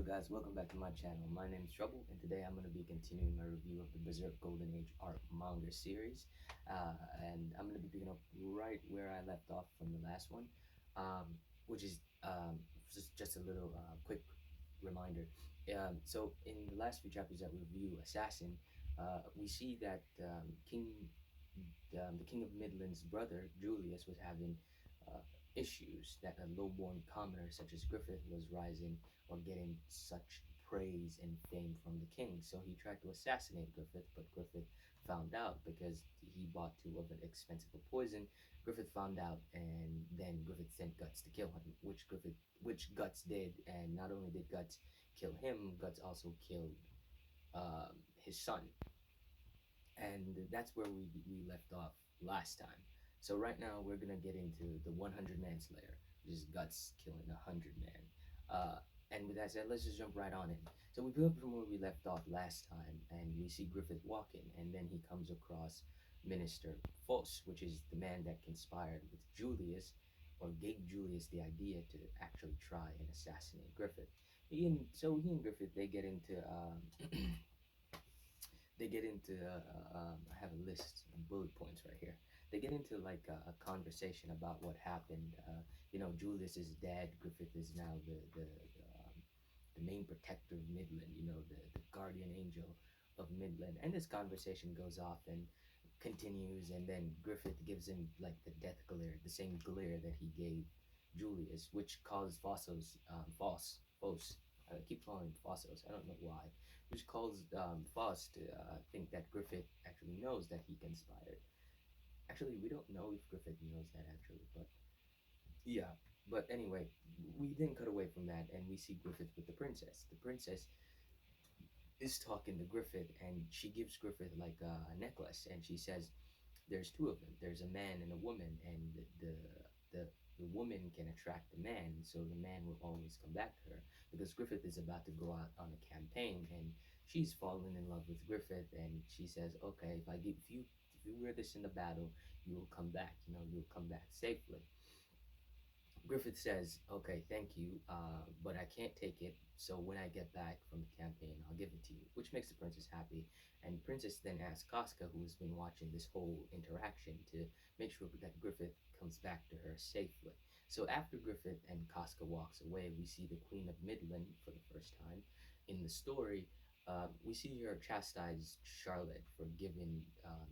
Hello guys, welcome back to my channel. My name is Trouble, and today I'm going to be continuing my review of the Berserk Golden Age art manga series. And I'm going to be picking up right where I left off from the last one, which is just a little quick reminder. So in the last few chapters that we review Assassin, we see that the King of Midland's brother, Julius, was having uh, issues that a low-born commoner such as Griffith was rising or getting such praise and fame from the king. So he tried to assassinate Griffith, but Griffith found out because he bought too of an expensive poison. Griffith found out, and then Griffith sent Guts to kill him, which Guts did, and not only did Guts kill him, Guts also killed his son, and that's where we left off last time. So right now we're gonna get into the 100 man slayer, which is Guts killing 100 man. And with that said, let's just jump right on it. So we pick up from where we left off last time, and we see Griffith walking, and then he comes across Minister Foss, which is the man that conspired with Julius, or gave Julius the idea to actually try and assassinate Griffith. He and Griffith they get into I have a list of bullet points right here. They get into like a conversation about what happened. Julius is dead. Griffith is now the main protector of Midland. The guardian angel of Midland. And this conversation goes off and continues, and then Griffith gives him like the death glare, the same glare that he gave Julius, which caused Foss. I keep calling him Fossos. I don't know why, which caused Foss to think that Griffith actually knows that he conspired. Actually, we don't know if Griffith knows that actually, but yeah. But anyway, we then cut away from that, and we see Griffith with the princess. The princess is talking to Griffith, and she gives Griffith like a necklace, and she says, "There's two of them. There's a man and a woman, and the the woman can attract the man, so the man will always come back to her because Griffith is about to go out on a campaign, and she's fallen in love with Griffith, and she says, "Okay, if you wear this in the battle, you will come back. You'll come back safely." Griffith says, "Okay, thank you, but I can't take it. So when I get back from the campaign, I'll give it to you," which makes the princess happy. And the princess then asks Casca, who has been watching this whole interaction, to make sure that Griffith comes back to her safely. So after Griffith and Casca walks away, we see the Queen of Midland for the first time in the story. We see her chastise Charlotte for giving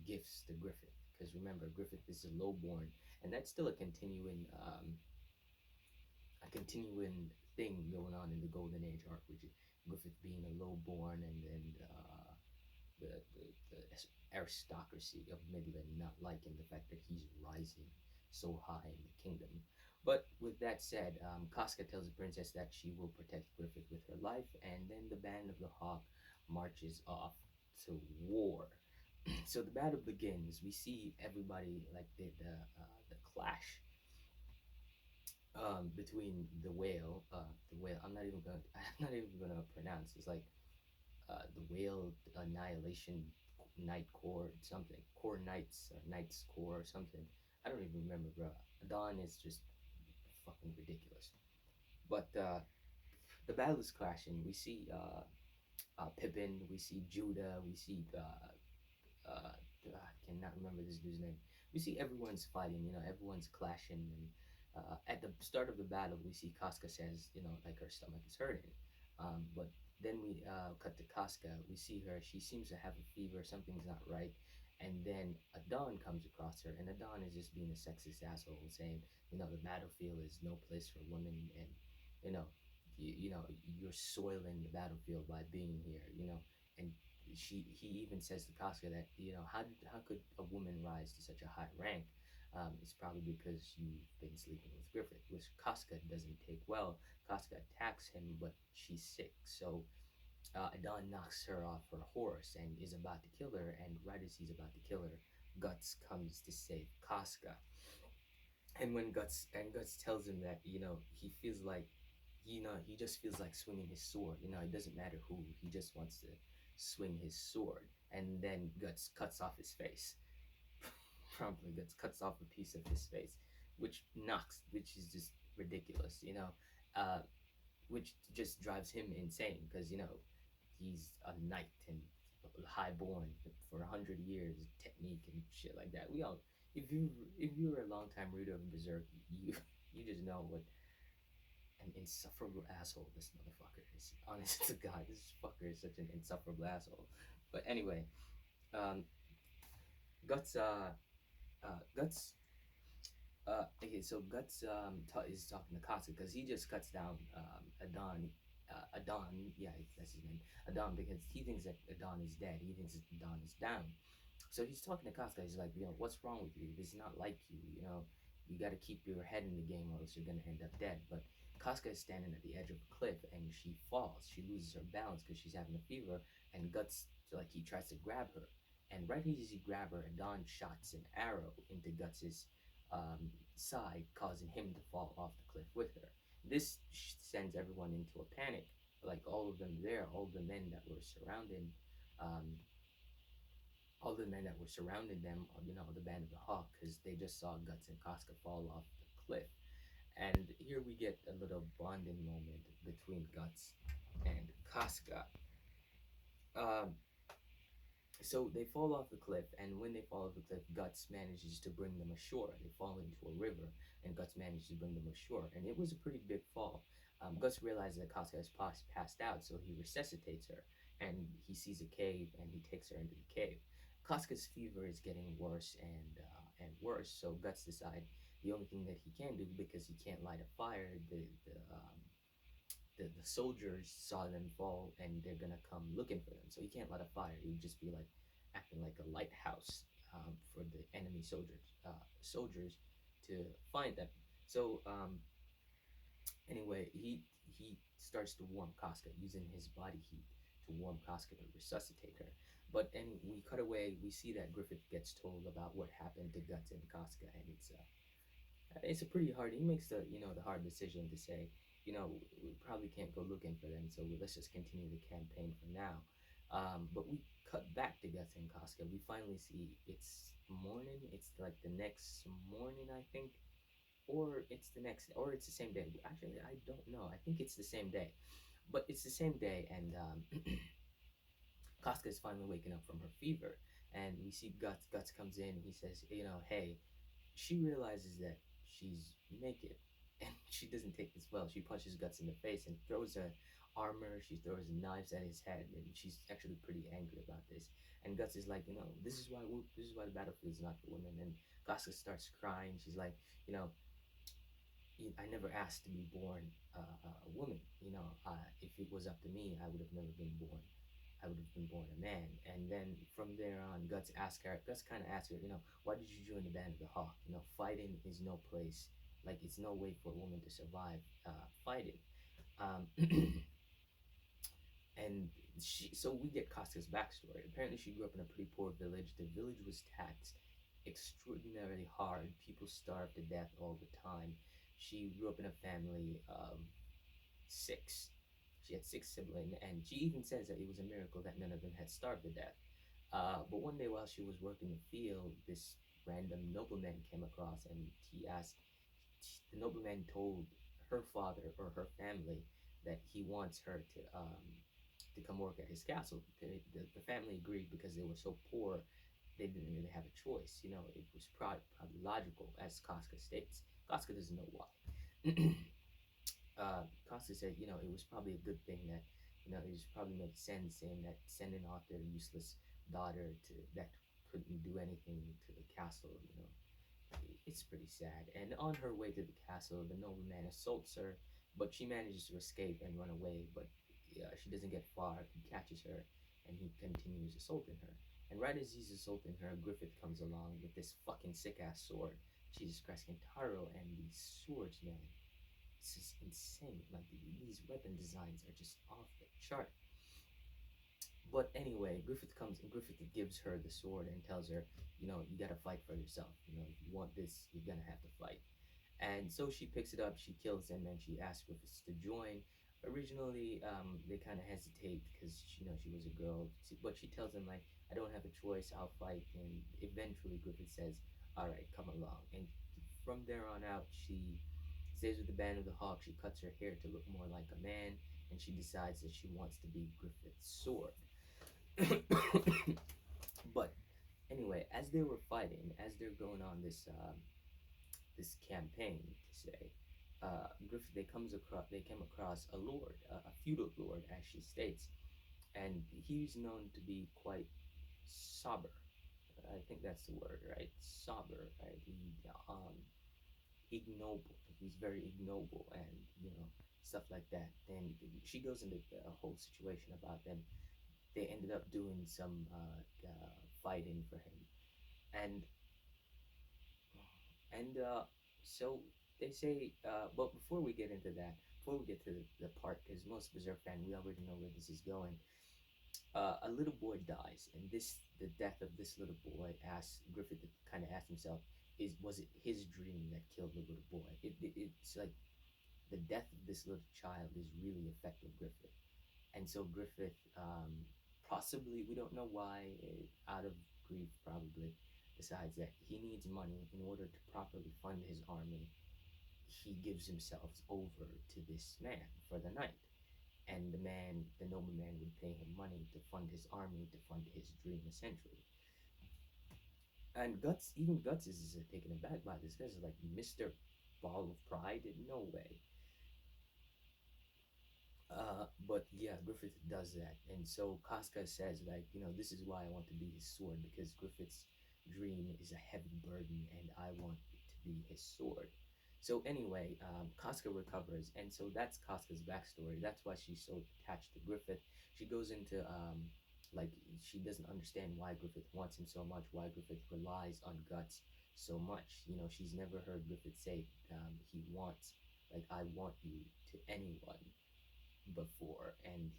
gifts to Griffith, because remember, Griffith is a lowborn, and that's still a continuing thing going on in the Golden Age arc, which is Griffith being a lowborn, and then the aristocracy of Midland not liking the fact that he's rising so high in the kingdom. But with that said, Casca tells the princess that she will protect Griffith with her life, and then the band of the Hawk marches off to war. So the battle begins. We see everybody like the clash between the whale. I'm not even gonna pronounce. It's like the whale annihilation night core something core knights or knights core or something. I don't even remember, bro. Dawn is just fucking ridiculous. But the battle is clashing. We see Pippin. We see Judah. We see I cannot remember this dude's name. We see everyone's fighting. Everyone's clashing, and at the start of the battle, we see Casca says, like her stomach is hurting. But then we cut to Casca. We see her. She seems to have a fever. Something's not right. And then Adon comes across her, and Adon is just being a sexist asshole, saying, the battlefield is no place for women, and you know, you're soiling the battlefield by being here, and he even says to Casca that, how could a woman rise to such a high rank? It's probably because you've been sleeping with Griffith, which Casca doesn't take well. Casca attacks him, but she's sick. So Adon knocks her off her horse and is about to kill her. And right as he's about to kill her, Guts comes to save Casca. And when Guts tells him that, he feels like, he just feels like swinging his sword. It doesn't matter who. He just wants to swing his sword. And then Guts cuts off his face. Promptly cuts off a piece of his face, which is just ridiculous. Uh, which just drives him insane because he's a knight and highborn for 100 years, technique and shit like that. We all, if you were a longtime reader of Berserk, you you just know what an insufferable asshole this motherfucker is. Honest to God, this fucker is such an insufferable asshole. But anyway, um, Guts Guts okay, so Guts is talking to Katsu because he just cuts down Adon, yeah, that's his name, Adon, because he thinks that Adon is dead. He thinks that Adon is down. So he's talking to Casca. He's like, what's wrong with you? This is not like you. You got to keep your head in the game, or else you're gonna end up dead. But Casca is standing at the edge of a cliff, and she falls. She loses her balance because she's having a fever, and Guts, like, he tries to grab her, and right as he grab her, Adon shots an arrow into Guts's side, causing him to fall off the cliff with her. This sends everyone into a panic. Like all of them there, all the men that were surrounding um, all the men that were surrounding them, the band of the Hawk, because they just saw Guts and Casca fall off the cliff. And here we get a little bonding moment between Guts and Casca. Um, so they fall off the cliff, and when they fall off the cliff, Guts manages to bring them ashore. They fall into a river, and Guts manages to bring them ashore. And it was a pretty big fall. Guts realizes that Casca has passed out, so he resuscitates her, and he sees a cave, and he takes her into the cave. Casca's fever is getting worse and worse, so Guts decides the only thing that he can do, because he can't light a fire, the soldiers saw them fall and they're gonna come looking for them. So he can't light a fire. He would just be like acting like a lighthouse for the enemy soldiers to find them. So anyway, he starts to warm Casca using his body heat to warm Casca to resuscitate her. But and we cut away. We see that Griffith gets told about what happened to Guts and Casca, and it's a pretty hard. He makes the hard decision to say, we probably can't go looking for them, so let's just continue the campaign for now. But we cut back to Guts and Casca. We finally see it's morning. It's like the next morning, I think, or it's the same day. Actually, I don't know. I think it's the same day, but it's the same day, and Casca is finally waking up from her fever, and we see Guts comes in. He says, hey, she realizes that she's naked, and she doesn't take this well. She punches Guts in the face and throws her armor. She throws knives at his head, and she's actually pretty angry about this. And Guts is like, this is why the battlefield is not for women. And Casca starts crying. She's like, you know, I never asked to be born a woman. If it was up to me, I would have never been born. I would have been born a man. And then from there on, Guts kind of asks her, why did you join the band of the Hawk? Fighting is no place. Like, it's no way for a woman to survive fighting. Um, and so we get Casca's backstory. Apparently, she grew up in a pretty poor village. The village was taxed extraordinarily hard. People starved to death all the time. She grew up in a family of six. She had six siblings, and she even says that it was a miracle that none of them had starved to death. But one day, while she was working the field, this random nobleman came across, and the nobleman told her father or her family that he wants her to come work at his castle. The family agreed because they were so poor, they didn't really have a choice. It was probably logical, as Casca states. Casca doesn't know why. Costa said, it was probably a good thing that, it just probably made sense saying that sending off their useless daughter that couldn't do anything to the castle, it's pretty sad. And on her way to the castle, the nobleman assaults her, but she manages to escape and run away. But she doesn't get far. He catches her, and he continues assaulting her. And right as he's assaulting her, Griffith comes along with this fucking sick ass sword. Jesus Christ, Kentaro and these swords, man. This is insane. Like, these weapon designs are just off the chart. But anyway, Griffith comes and Griffith gives her the sword and tells her, you gotta fight for yourself. If you want this, you're gonna have to fight. And so she picks it up, she kills him, and she asks Griffith to join. Originally, they kind of hesitate because she was a girl, but she tells him, like, I don't have a choice, I'll fight. And eventually Griffith says, all right, come along. And from there on out, Stays with the band of the Hawk. She cuts her hair to look more like a man, and she decides that she wants to be Griffith's sword. But anyway, as they were fighting, as they're going on this campaign to say, Griffith they came across a lord, a feudal lord, as she states, and he's known to be quite sober. I think that's the word, right? Sober, right? Ignoble. He's very ignoble, and stuff like that. Then she goes into a whole situation about them. They ended up doing some fighting for him, and and so they say. But before we get into that, before we get to the part, because most Berserk fan, we already know where this is going. A little boy dies, and the death of this little boy asks Griffith to kind of ask himself, was it his dream that killed the little boy? It's like the death of this little child is really affecting Griffith, and so Griffith, possibly, we don't know why, out of grief probably, decides that he needs money in order to properly fund his army. He gives himself over to this man for the night, and the nobleman, would pay him money to fund his army, to fund his dream, essentially. And even Guts is taken aback by this. Guy's like, Mister Ball of Pride? No way. But yeah, Griffith does that, and so Casca says, like, this is why I want to be his sword, because Griffith's dream is a heavy burden, and I want it to be his sword. So anyway, Casca recovers, and so that's Casca's backstory. That's why she's so attached to Griffith. She goes into like, she doesn't understand why Griffith wants him so much, why Griffith relies on Guts so much. She's never heard Griffith say he wants, like, I want you to anyone before, and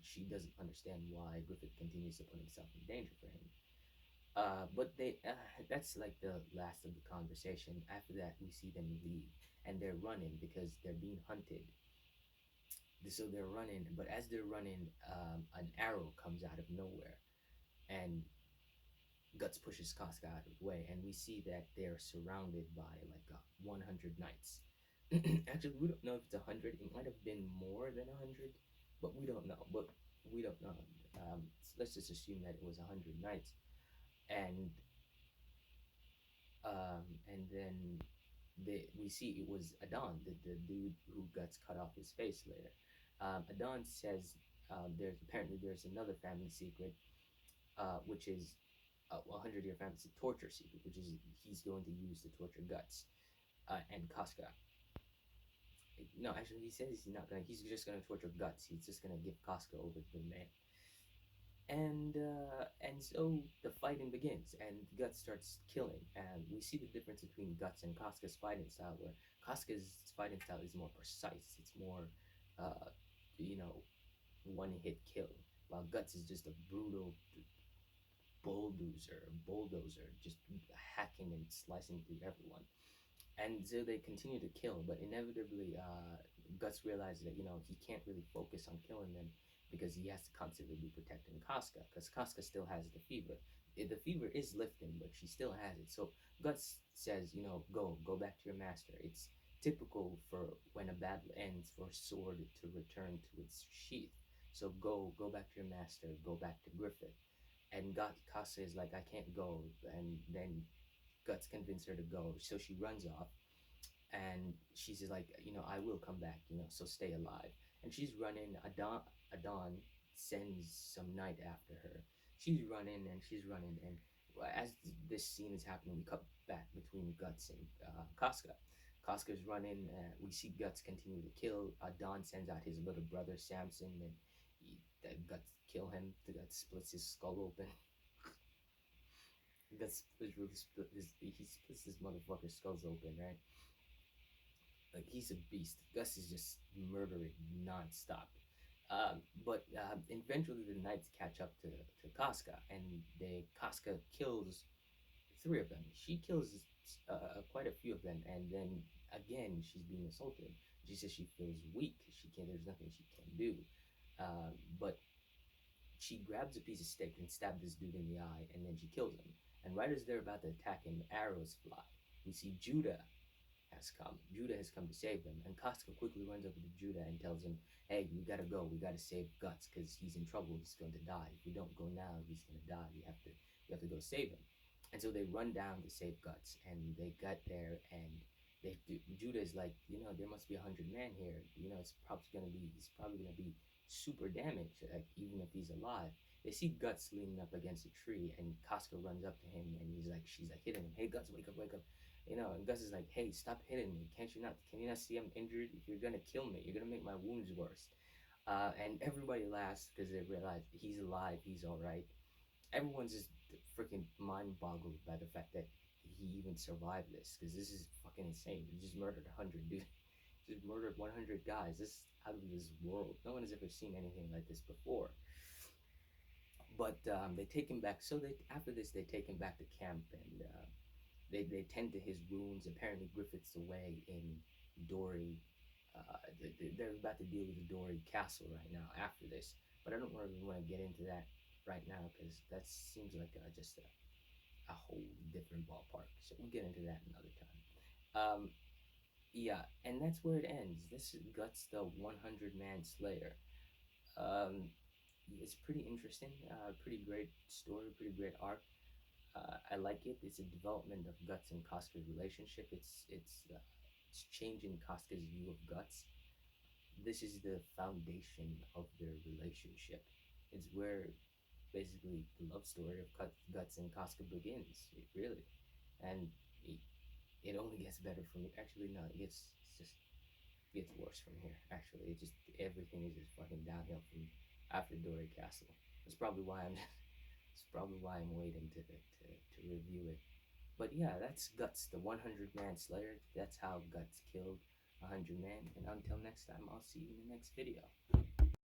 she doesn't understand why Griffith continues to put himself in danger for him. But that's like the last of the conversation. After that, we see them leave, and they're running because they're being hunted. So they're running, but as they're running, an arrow comes out of nowhere, and Guts pushes Casca out of the way, and we see that they're surrounded by like 100 knights. Actually, we don't know if it's 100. It might have been more than 100, but we don't know. But we don't know. So let's just assume that it was 100 knights, and and then we see it was Adon, the dude who Guts cut off his face later. Adon says, there's another family secret, which is a 100-year family torture secret, which is he's going to use to torture Guts and Casca. No, actually, he says he's not gonna. He's just gonna torture Guts. He's just gonna give Casca over to the man. And so the fighting begins, and Guts starts killing, and we see the difference between Guts and Casca's fighting style, where Casca's fighting style is more precise. It's more, uh, you know, one-hit kill, while Guts is just a brutal bulldozer, just hacking and slicing through everyone. And so they continue to kill, but inevitably, Guts realizes that he can't really focus on killing them because he has to constantly be protecting Casca, because Casca still has the fever. The fever is lifting, but she still has it. So Guts says, go back to your master. It's typical for when a battle ends for a sword to return to its sheath. So go back to your master. Go back to Griffith. And Casca is like, I can't go. And then Guts convince her to go, so she runs off, and she's like, I will come back, so stay alive. And she's running. Adon sends some knight after her. She's running and she's running, and as this scene is happening, we cut back between Guts and Casca. Casca's running. We see Guts continue to kill. Adon sends out his little brother Samson, and Guts kill him. Guts splits his skull open. Guts really he splits this motherfucker's skulls open, right? Like, he's a beast. Gus is just murdering nonstop. But eventually the knights catch up to Casca, and Casca kills three of them. She kills quite a few of them, and then again she's being assaulted. She says she feels weak. She can't. There's nothing she can do. But she grabs a piece of stick and stabs this dude in the eye, and then she kills him. And right as they're about to attack him, arrows fly. We see Judah. has come. Judah has come to save them, and Casca quickly runs over to Judah and tells him, "Hey, we gotta go. We gotta save Guts because he's in trouble. He's going to die. If we don't go now, he's gonna die. We have to go save him." And so they run down to save Guts, and they got there, and Judah is like, there must be 100 men here. He's probably gonna be super damaged, like even if he's alive. They see Guts leaning up against a tree, and Casca runs up to him, and she's like hitting him. Hey, Guts, wake up, wake up. And Gus is like, "Hey, stop hitting me! Can you not see I'm injured? If you're gonna kill me, you're gonna make my wounds worse." And everybody laughs because they realize he's alive, he's all right. Everyone's just freaking mind boggled by the fact that he even survived this, because this is fucking insane. He just murdered 100 dude. Just murdered 100 guys. This is out of this world. No one has ever seen anything like this before. But they take him back. So they after this, they take him back to camp, and they tend to his wounds. Apparently, Griffith's away in Dory. They're about to deal with the Dory Castle right now after this, but I don't really want to get into that right now because that seems like just a whole different ballpark. So we'll get into that another time. Um, yeah, and that's where it ends. This is Guts, the 100-man Slayer. Um, it's pretty interesting. Pretty great story. Pretty great arc. I like it. It's a development of Guts and Casca's relationship. It's changing Casca's view of Guts. This is the foundation of their relationship. It's where basically the love story of Guts and Casca begins. It really, and it, it only gets better from here. Actually, no, it's just gets worse from here. Actually, it just everything is just fucking downhill from after Dory Castle. That's probably why I'm. It's probably why I'm waiting to review it. But yeah, that's Guts, the 100-man Slayer. That's how Guts killed 100 men. And until next time, I'll see you in the next video.